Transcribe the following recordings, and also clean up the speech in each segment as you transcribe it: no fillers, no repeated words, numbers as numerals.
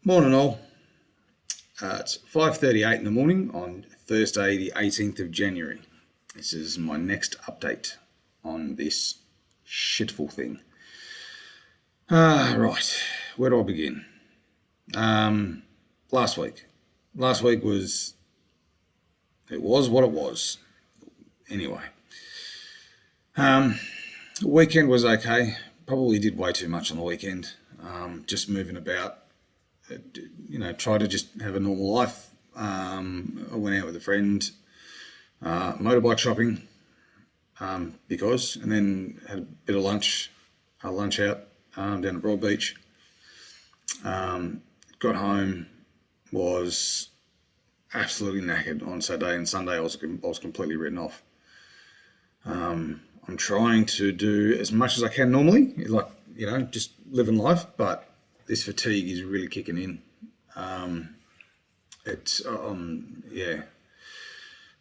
Morning all. It's 5:38 in the morning on Thursday the 18th of January. This is my next update on this shitful thing. Right, where do I begin? Last week. Last week was what it was. Anyway. Weekend was okay. Probably did way too much on the weekend. Just moving about. Try to just have a normal life. I went out with a friend, motorbike shopping, and then had a bit of lunch out down at Broadbeach. Got home, was absolutely knackered on Saturday, and Sunday I was completely written off. I'm trying to do as much as I can normally, just living life, but this fatigue is really kicking in. The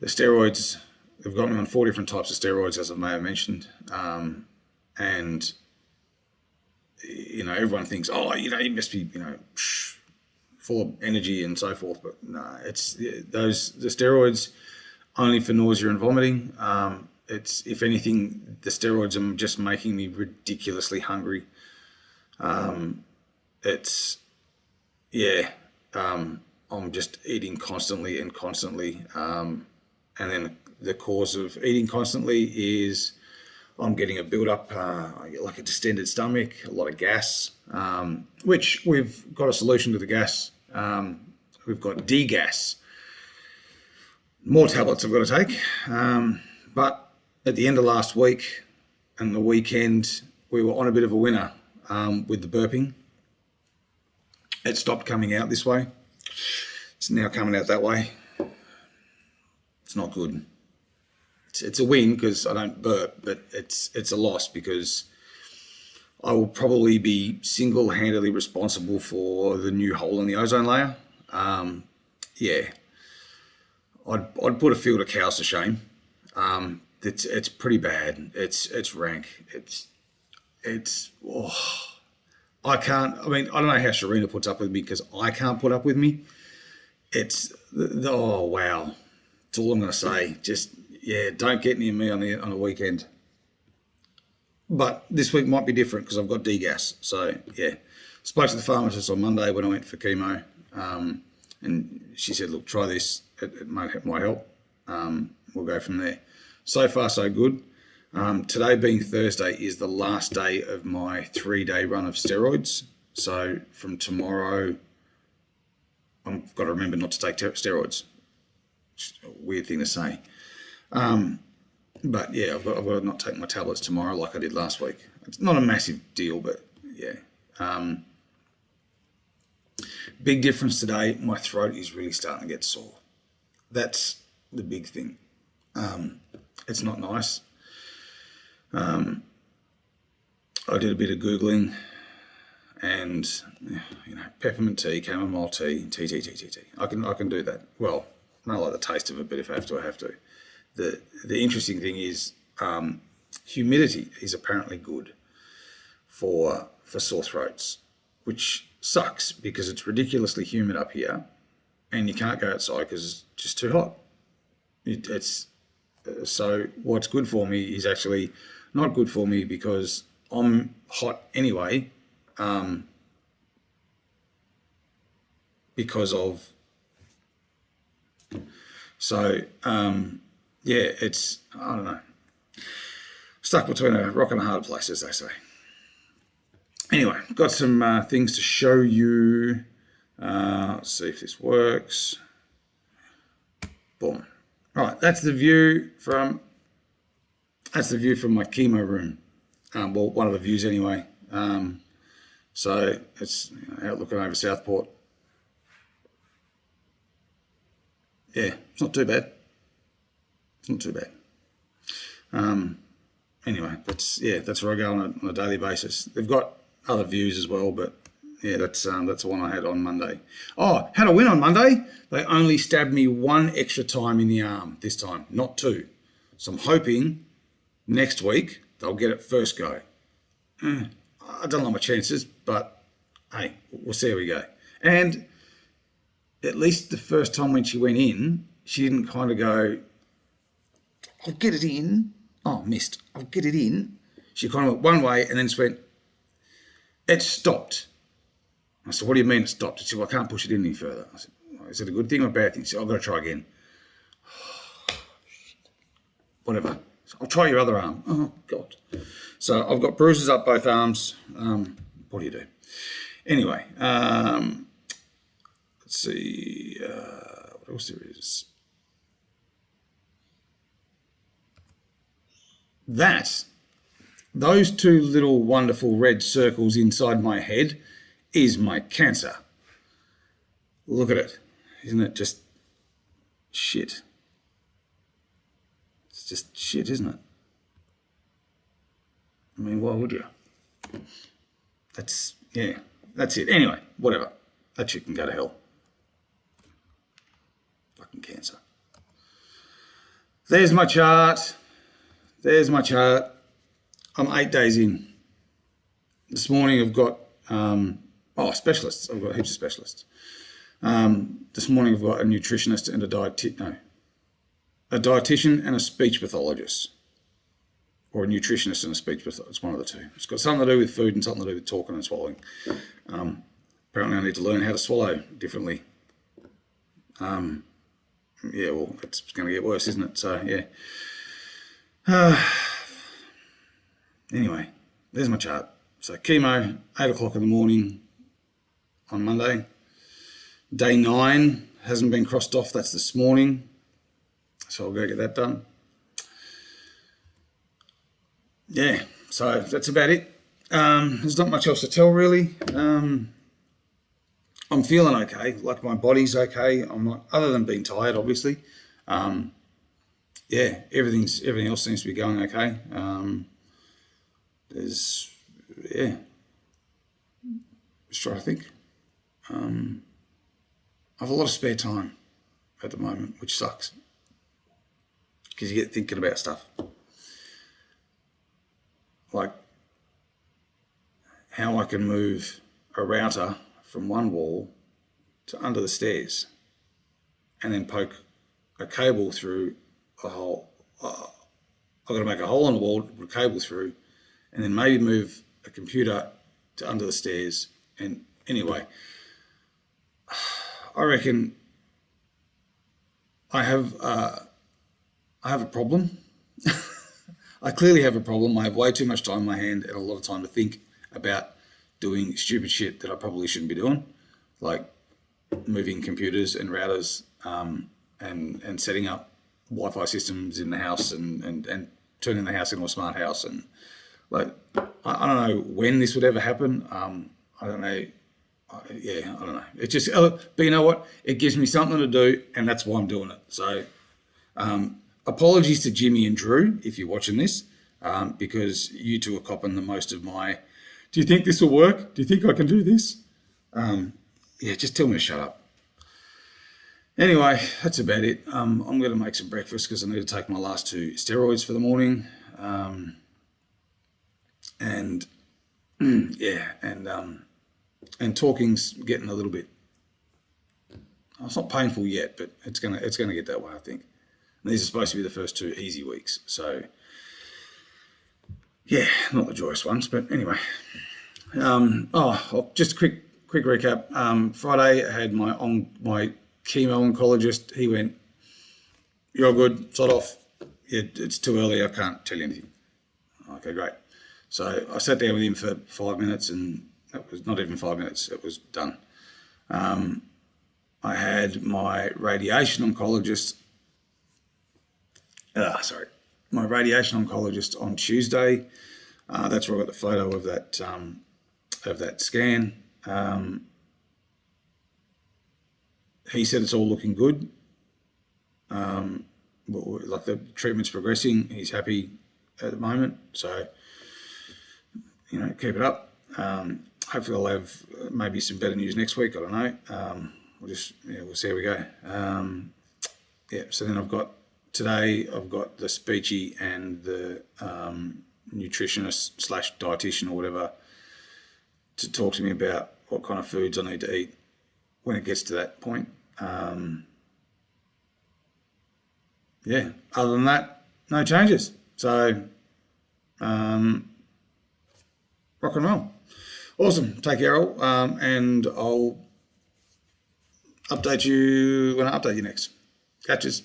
steroids, they've got me on 4 different types of steroids, as I may have mentioned. And everyone thinks, you must be, full of energy and so forth. But no, the steroids only for nausea and vomiting. If anything, the steroids are just making me ridiculously hungry. I'm just eating constantly. And then the cause of eating constantly is I'm getting a build-up, like a distended stomach, a lot of gas, which we've got a solution to the gas. We've got D-gas. More tablets I've got to take. But at the end of last week and the weekend, we were on a bit of a winner with the burping. It stopped coming out this way. It's now coming out that way. It's not good. It's a win because I don't burp, but it's a loss because I will probably be single-handedly responsible for the new hole in the ozone layer. I'd put a field of cows to shame. It's pretty bad. It's rank. I can't. I don't know how Sharina puts up with me because I can't put up with me. Wow. That's all I'm going to say. Just, don't get near me on a weekend. But this week might be different because I've got D-gas. So, spoke to the pharmacist on Monday when I went for chemo. And she said, look, try this. It might help. We'll go from there. So far, so good. Today being Thursday is the last day of my 3-day run of steroids. So from tomorrow, I've got to remember not to take steroids. It's a weird thing to say. But I've got to not take my tablets tomorrow like I did last week. It's not a massive deal, but big difference today. My throat is really starting to get sore. That's the big thing. It's not nice. I did a bit of Googling and, peppermint tea, chamomile tea, tea. I can do that. Well, I don't like the taste of it, but if I have to, I have to. The interesting thing is humidity is apparently good for sore throats, which sucks because it's ridiculously humid up here and you can't go outside because it's just too hot. So what's good for me is actually not good for me because I'm hot anyway, it's I don't know, stuck between a rock and a hard place, as they say. Anyway, got some things to show you. Let's see if this works. Boom. Right, that's the view from my chemo room. One of the views anyway. So it's out looking over Southport. It's not too bad. Anyway, that's where I go on a daily basis. They've got other views as well, but that's the one I had on Monday. Oh, had a win on Monday. They only stabbed me 1 extra time in the arm this time, not 2. So I'm hoping next week they'll get it first go. I don't like my chances, but hey, we'll see how we go. And at least the first time when she went in, she didn't kind of go, I'll get it in. Oh, missed. I'll get it in. She kind of went one way and then just went, it stopped. I said, what do you mean it stopped? She said, well, I can't push it in any further. I said, well, is it a good thing or a bad thing? She said, I've got to try again. Whatever. So I'll try your other arm. Oh, God. So I've got bruises up both arms. What do you do? Anyway, let's see. What else there is? Those two little wonderful red circles inside my head is my cancer. Look at it. Isn't it just shit? It's just shit, isn't it? I mean, why would you? That's it. Anyway, whatever. That shit can go to hell. Fucking cancer. There's my chart. I'm 8 days in. This morning I've got, specialists. I've got heaps of specialists. This morning I've got a nutritionist and a dietitian and a speech pathologist. Or a nutritionist and a speech pathologist. It's one of the two. It's got something to do with food and something to do with talking and swallowing. Apparently I need to learn how to swallow differently. It's going to get worse, isn't it? So, yeah. Anyway, there's my chart. So chemo, 8 o'clock in the morning on Monday. Day 9 hasn't been crossed off. That's this morning. So I'll go get that done. Yeah, so that's about it. There's not much else to tell, really. I'm feeling okay. Like my body's okay. I'm not, other than being tired, obviously. Everything else seems to be going okay. Just trying to think. I have a lot of spare time at the moment, which sucks. Because you get thinking about stuff. Like how I can move a router from one wall to under the stairs and then poke a cable through a hole. I've got to make a hole in the wall, put a cable through, and then maybe move a computer to under the stairs. And anyway, I reckon I have a problem. I clearly have a problem. I have way too much time in my hand and a lot of time to think about doing stupid shit that I probably shouldn't be doing, like moving computers and routers and setting up Wi-Fi systems in the house and turning the house into a smart house. And like, I don't know when this would ever happen. I don't know. I don't know. It just, but you know what? It gives me something to do, and that's why I'm doing it. So, apologies to Jimmy and Drew if you're watching this, because you two are copping the most of my, do you think this will work? Do you think I can do this? Just tell me to shut up. Anyway, that's about it. I'm going to make some breakfast because I need to take my last 2 steroids for the morning. And talking's getting a little bit, it's not painful yet, but it's gonna get that way, I think. And these are supposed to be the first 2 easy weeks. So yeah, not the joyous ones, but anyway. Just a quick recap. Friday I had my chemo oncologist. He went, "You're good, sod off. It's too early, I can't tell you anything." Okay, great. So I sat down with him for 5 minutes, and that was not even 5 minutes, it was done. I had my radiation oncologist on Tuesday. That's where I got the photo of that scan. He said it's all looking good. Like the treatment's progressing. He's happy at the moment. So, keep it up. Hopefully I'll have maybe some better news next week. I don't know. We'll see how we go. So then I've got the speechy and the nutritionist / dietitian or whatever to talk to me about what kind of foods I need to eat when it gets to that point. Yeah, other than that, no changes. So, rock and roll. Awesome. Take care, all. And I'll update you when I update you next. Catches.